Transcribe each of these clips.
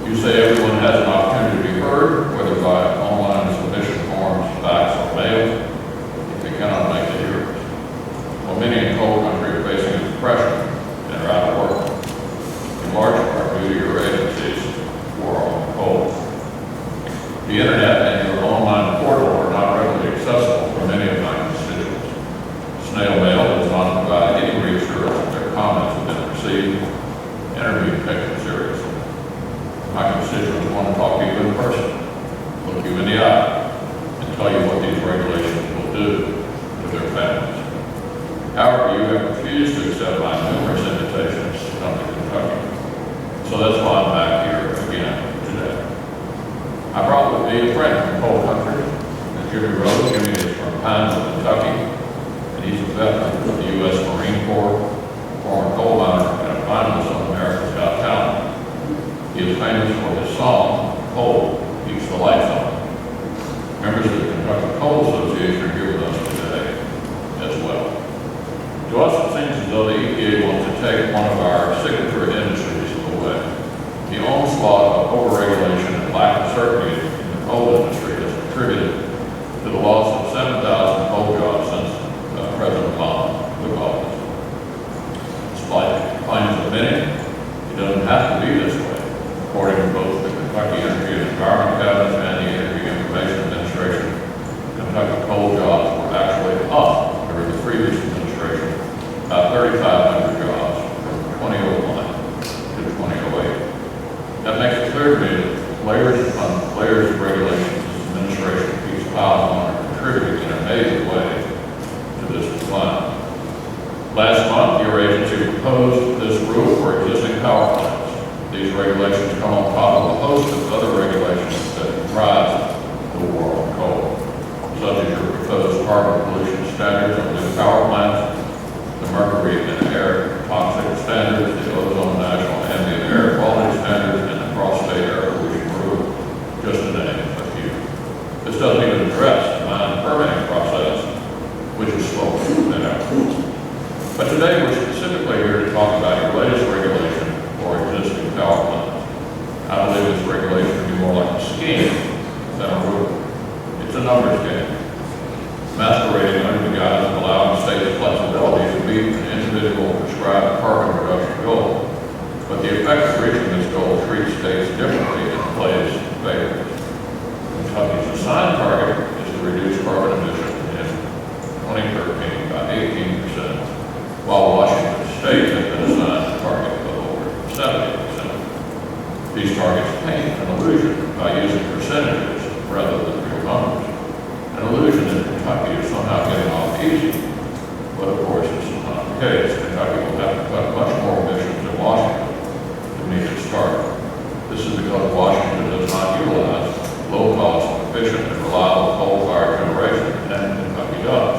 You say everyone has an opportunity to be heard, whether by online submission forms, fax, or mail. If they cannot make the hearings. Well, many in coal country are facing depression and are out of work, in large part due to your agency's war on coal. The internet and your online portal are not readily accessible for many of my constituents. Snail mail does not provide any reassurance that their comments have been received and are being taken seriously. My constituents want to talk to you in person, look you in the eye, and tell you what these regulations will do to their families. However, you have refused to accept my numerous invitations to come to Kentucky. So that's why I'm back here again today. I brought with me a friend from coal country, Jimmy Rose. Jimmy is from Pineville, Kentucky, and he's a veteran of the U.S. Marine Corps, former coal miner, and a finalist on America's Got Talent. He is famous for his song, Coal Keeps the Lights On. Members of the Kentucky Coal Association are here with us today as well. To us, it seems as though the EPA wants to take one of our signature industries away. The onslaught of overregulation and lack of certainty in the coal industry has contributed to the loss of 7,000 coal jobs since President Obama took office. Despite the claims of many, it doesn't have to be this way. According to both the Kentucky Energy and Environment Cabinet and the Energy Information Administration, Kentucky coal jobs were actually up during the previous administration, about 3,500 jobs from 2001 to 2008. That makes it clear to me that layers upon layers of regulations this administration keeps piling on are contributing in a major way to this decline. Last month, your agency proposed this rule for existing power plants. These regulations come on top of a host of other regulations that comprise the war on coal, such as your proposed carbon pollution standards on new power plants, the mercury and air toxic standards, the ozone national ambient air quality standards, and the cross-state air pollution rule, just to name a few. This doesn't even address the mine permitting process, which is slower than ever. But today we're specifically here to talk about your latest regulation for existing power plants. I believe this regulation to be more like a scheme than a rule. It's a numbers game, masquerading under the guise of allowing states flexibility to meet an individual prescribed carbon reduction goal. But the effect of reaching this goal treats states differently and plays favorites. Kentucky's assigned target is to reduce carbon emissions in 2013 by 18%. While Washington State has been assigned a target of over 70%. These targets paint an illusion by using percentages rather than real numbers. An illusion that Kentucky is somehow getting off easy, but of course this is not the case. Kentucky will have to cut much more emissions than Washington to meet its target. This is because Washington does not utilize low-cost, efficient, and reliable coal-fired generation, and Kentucky does.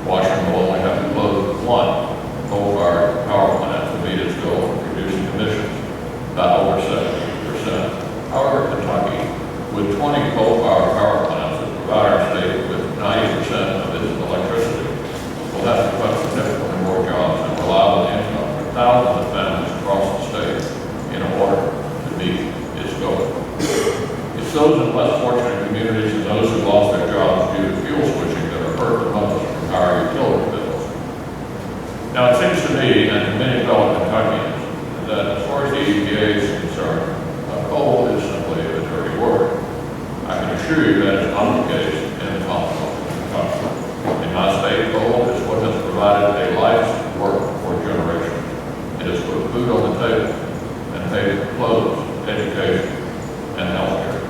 Washington will only have to close one coal-fired power plant to meet its goal of reducing emissions by over 70%. However, Kentucky, with 20 coal-fired power plants that provide our state with 90% of its electricity, will have to cut significantly more jobs and reliable income for thousands of families across the state in order to meet its goal. It's those in less fortunate communities and those who lost their jobs due to fuel switching that are hurt the most from higher utility bills. Now, it seems to me, and to many fellow Kentuckians, that as far as the EPA is concerned, coal is simply a dirty word. I can assure you that is not the case in the Commonwealth of Kentucky. In my state, coal is what has provided a life's work for generations. It has put food on the table and paid for clothes, education, and health care.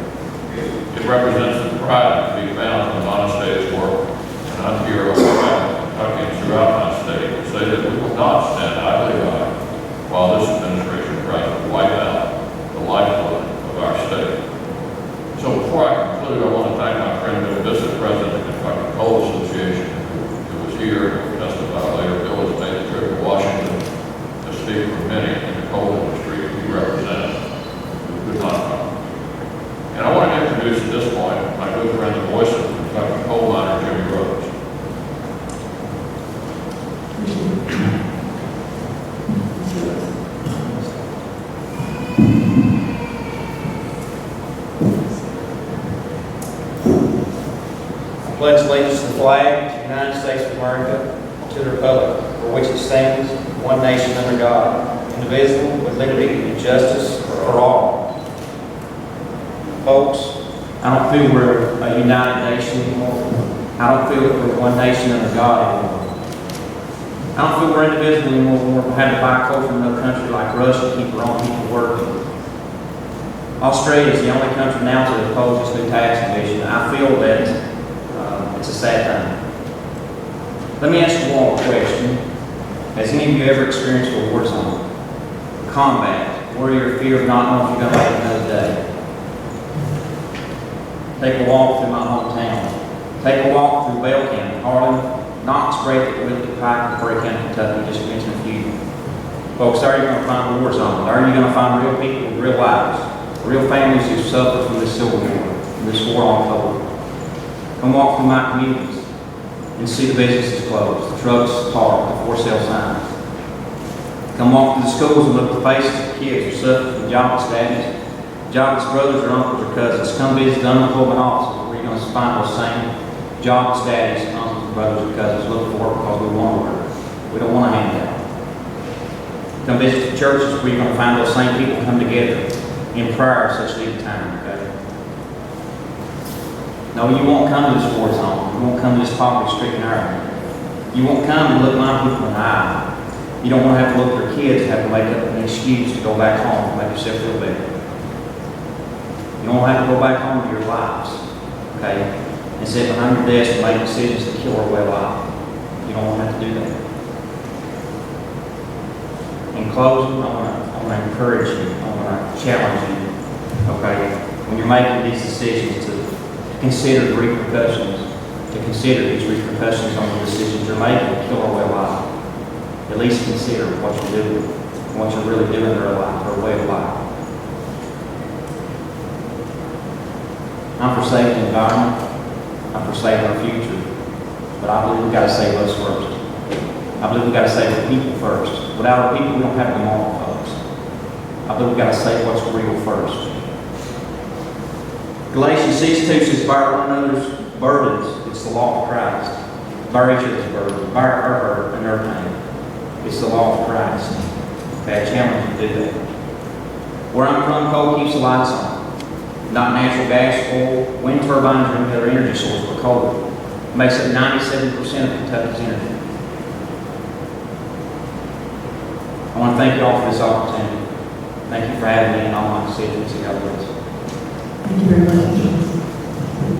It represents the pride to be found in honest day's work, and I'm here on behalf of Kentuckians throughout my state to say that we will not stand idly by while this administration tries to wipe out the lifeblood of our state. So before I conclude, I want to thank my friend Bill Bissett, President of the Kentucky Coal Association, who was here and will testify later. Bill has made the trip to Washington to speak for many in the coal industry he represents who could not come. And I want to introduce at this point my good friend, the voice of the Kentucky coal miner, Jimmy Rose. pledge allegiance to the flag of the United States of America, to the republic for which it stands, one nation under God, indivisible, with liberty and justice for all. Folks, I don't feel we're a united nation anymore. I don't feel that we're one nation under God anymore. I don't feel we're indivisible anymore. We're having to buy coal from another country like Russia to keep our own people working. Australia is the only country now to oppose this new tax division. I feel that it's a sad time. Let me ask you one question. Has any of you ever experienced a war zone? Combat, warrior fear of not knowing if you're going to make it another day. Take a walk through my hometown. Take a walk through Bell County, Harlan, Knox, Braithwaite, Whitley, Pike, and Perry County, Kentucky, just to mention a few. Folks, there you're going to find a war zone. There you're going to find real people with real lives, real families who suffer from this civil war, from this war on coal. Come walk through my communities and see the businesses closed, the trucks parked, the for sale signs. Come walk through the schools and look at the faces of kids who suffer from jobless daddies, jobless brothers or uncles or cousins. Come visit the unemployment offices where you're going to find those same jobless daddies, uncles, brothers or cousins looking for work because we want to work. We don't want a handout. Come visit the churches where you're going to find those same people come together in prayer at such needed time, okay? No, you won't come to this war zone. You won't come to this poverty-stricken area. You won't come and look my people in the eye. You don't want to have to look at their kids and have to make up an excuse to go back home and make yourself feel better. You don't have to go back home to your lives, okay? And sit behind your desk and make decisions that kill our way of life. You don't want to have to do that. In closing, I want to encourage you. I want to challenge you, okay? When you're making these decisions to consider the repercussions, to consider these repercussions on the decisions you're making to kill our way of life. At least consider what you're doing, what you're really doing in our life, our way of life. I'm for saving the environment. I'm for saving our future. But I believe we've got to save us first. I believe we've got to save the people first. Without our people, we don't have tomorrow, folks. I believe we've got to save what's real first. Galatians 6:2 says, bear one another's burdens. It's the law of Christ. Bear each other's burdens. Bear our burden and our pain. It's the law of Christ. Okay, I challenge you to do that. Where I'm from, coal keeps the lights on. Not natural gas, oil, wind turbines, or any other energy source, but coal. It makes up 97% of Kentucky's energy. I want to thank you all for this opportunity. Thank you for having me and all my decisions. God bless. Thank you very much.